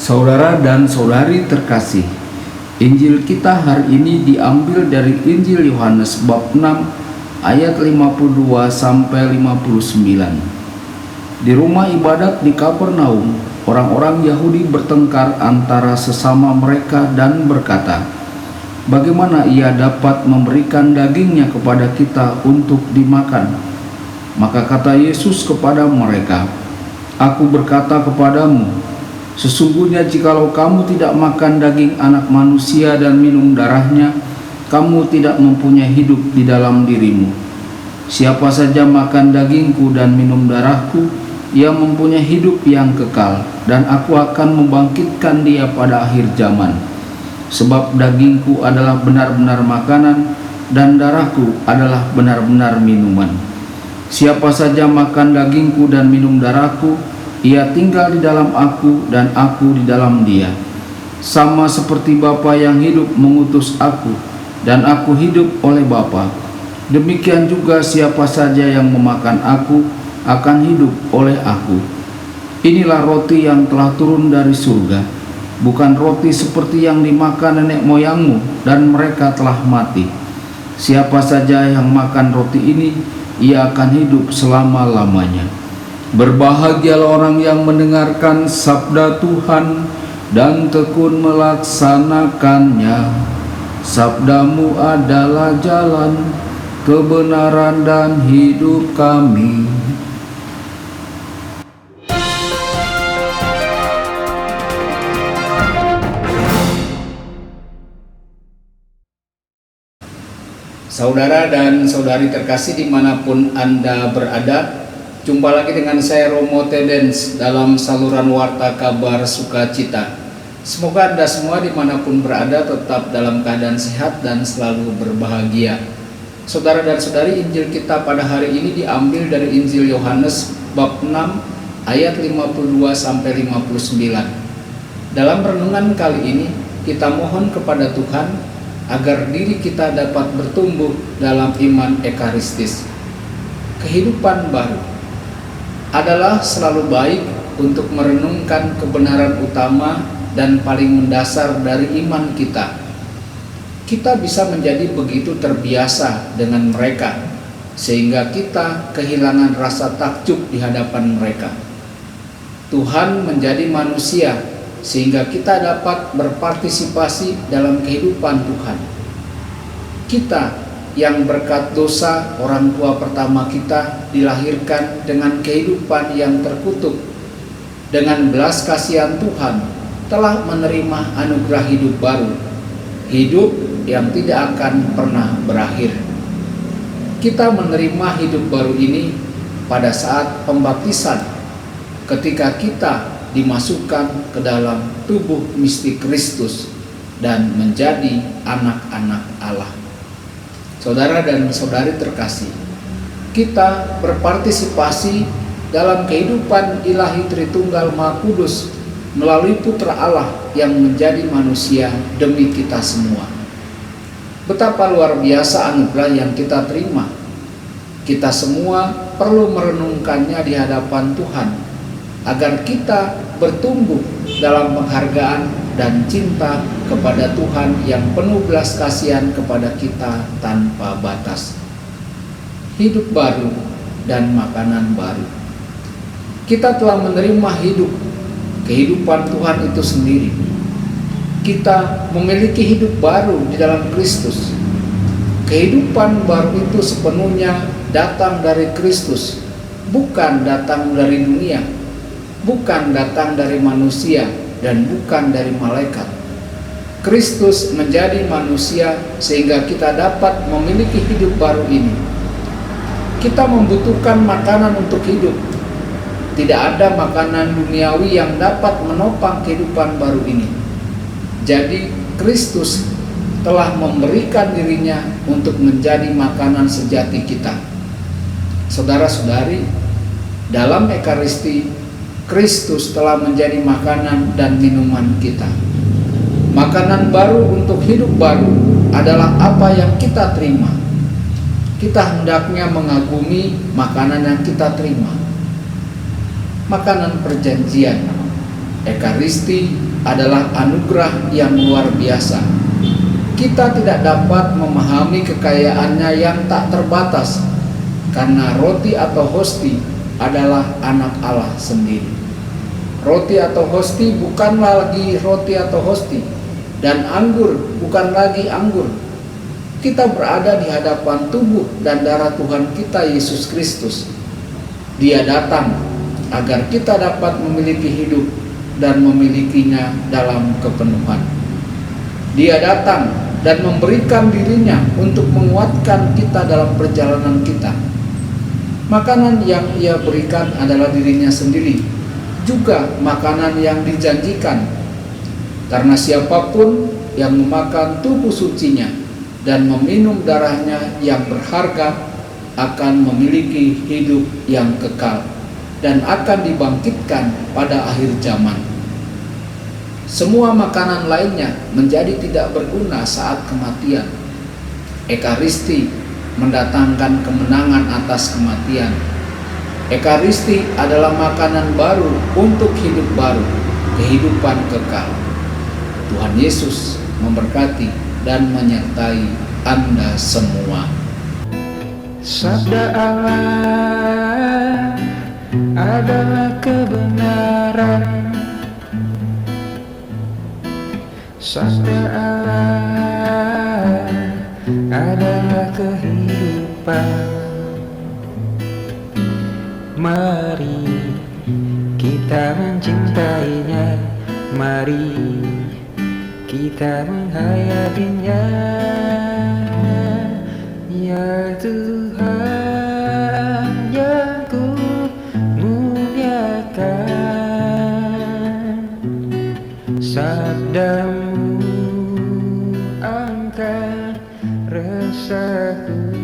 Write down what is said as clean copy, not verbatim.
Saudara dan saudari terkasih, Injil kita hari ini diambil dari Injil Yohanes bab 6 ayat 52 sampai 59. Di rumah ibadat di Kapernaum, orang-orang Yahudi bertengkar antara sesama mereka dan berkata, "Bagaimana ia dapat memberikan dagingnya kepada kita untuk dimakan?" Maka kata Yesus kepada mereka, "Aku berkata kepadamu, sesungguhnya jikalau kamu tidak makan daging anak manusia dan minum darahnya, kamu tidak mempunyai hidup di dalam dirimu. Siapa saja makan dagingku dan minum darahku, ia mempunyai hidup yang kekal, dan aku akan membangkitkan dia pada akhir zaman. Sebab dagingku adalah benar-benar makanan, dan darahku adalah benar-benar minuman. Siapa saja makan dagingku dan minum darahku, ia tinggal di dalam aku dan aku di dalam dia. Sama seperti Bapa yang hidup mengutus aku, dan aku hidup oleh Bapa. Demikian juga siapa saja yang memakan aku akan hidup oleh aku. Inilah roti yang telah turun dari surga, bukan roti seperti yang dimakan nenek moyangmu dan mereka telah mati. Siapa saja yang makan roti ini, ia akan hidup selama-lamanya. Berbahagialah orang yang mendengarkan sabda Tuhan dan tekun melaksanakannya. Sabdamu adalah jalan, kebenaran dan hidup kami." Saudara dan saudari terkasih dimanapun Anda berada, jumpa lagi dengan saya Romo Tedens dalam saluran Warta Kabar Sukacita. Semoga Anda semua dimanapun berada tetap dalam keadaan sehat dan selalu berbahagia. Saudara dan saudari, Injil kita pada hari ini diambil dari Injil Yohanes bab 6 ayat 52 sampai 59. Dalam renungan kali ini kita mohon kepada Tuhan agar diri kita dapat bertumbuh dalam iman ekaristis. Kehidupan baru adalah selalu baik untuk merenungkan kebenaran utama dan paling mendasar dari iman kita. Kita bisa menjadi begitu terbiasa dengan mereka sehingga kita kehilangan rasa takjub di hadapan mereka. Tuhan menjadi manusia sehingga kita dapat berpartisipasi dalam kehidupan Tuhan. Kita yang berkat dosa orang tua pertama kita dilahirkan dengan kehidupan yang terkutuk, dengan belas kasihan Tuhan telah menerima anugerah hidup baru, hidup yang tidak akan pernah berakhir. Kita menerima hidup baru ini pada saat pembaptisan, ketika kita dimasukkan ke dalam tubuh mistik Kristus dan menjadi anak-anak Allah. Saudara dan saudari terkasih, kita berpartisipasi dalam kehidupan ilahi Tritunggal Maha Kudus melalui Putra Allah yang menjadi manusia demi kita semua. Betapa luar biasa anugerah yang kita terima. Kita semua perlu merenungkannya di hadapan Tuhan, agar kita bertumbuh dalam penghargaan dan cinta kepada Tuhan yang penuh belas kasihan kepada kita tanpa batas. Hidup baru dan makanan baru. Kita telah menerima kehidupan Tuhan itu sendiri. Kita memiliki hidup baru di dalam Kristus. Kehidupan baru itu sepenuhnya datang dari Kristus, bukan datang dari dunia, bukan datang dari manusia, dan bukan dari malaikat. Kristus menjadi manusia sehingga kita dapat memiliki hidup baru ini. Kita membutuhkan makanan untuk hidup. Tidak ada makanan duniawi yang dapat menopang kehidupan baru ini. Jadi Kristus telah memberikan dirinya untuk menjadi makanan sejati kita. Saudara-saudari, dalam Ekaristi Kristus telah menjadi makanan dan minuman kita. Makanan baru untuk hidup baru adalah apa yang kita terima. Kita hendaknya mengagumi makanan yang kita terima. Makanan perjanjian, Ekaristi adalah anugerah yang luar biasa. Kita tidak dapat memahami kekayaannya yang tak terbatas, karena roti atau hosti adalah anak Allah sendiri. Roti atau hosti bukan lagi roti atau hosti, dan anggur bukan lagi anggur. Kita berada di hadapan tubuh dan darah Tuhan kita Yesus Kristus. Dia datang agar kita dapat memiliki hidup dan memilikinya dalam kepenuhan. Dia datang dan memberikan dirinya untuk menguatkan kita dalam perjalanan kita. Makanan yang ia berikan adalah dirinya sendiri, juga makanan yang dijanjikan. Karena siapapun yang memakan tubuh sucinya dan meminum darahnya yang berharga akan memiliki hidup yang kekal dan akan dibangkitkan pada akhir zaman. Semua makanan lainnya menjadi tidak berguna saat kematian. Ekaristi mendatangkan kemenangan atas kematian. Ekaristi adalah makanan baru untuk hidup baru, kehidupan kekal. Tuhan Yesus memberkati dan menyertai Anda semua. Sabda Allah adalah kebenaran. Sabda Allah adalah kehidupan. Mari kita mencintainya, mari kita menghayatinya. Ya Tuhan yang ku muliakan, sabdamu angkat resahku.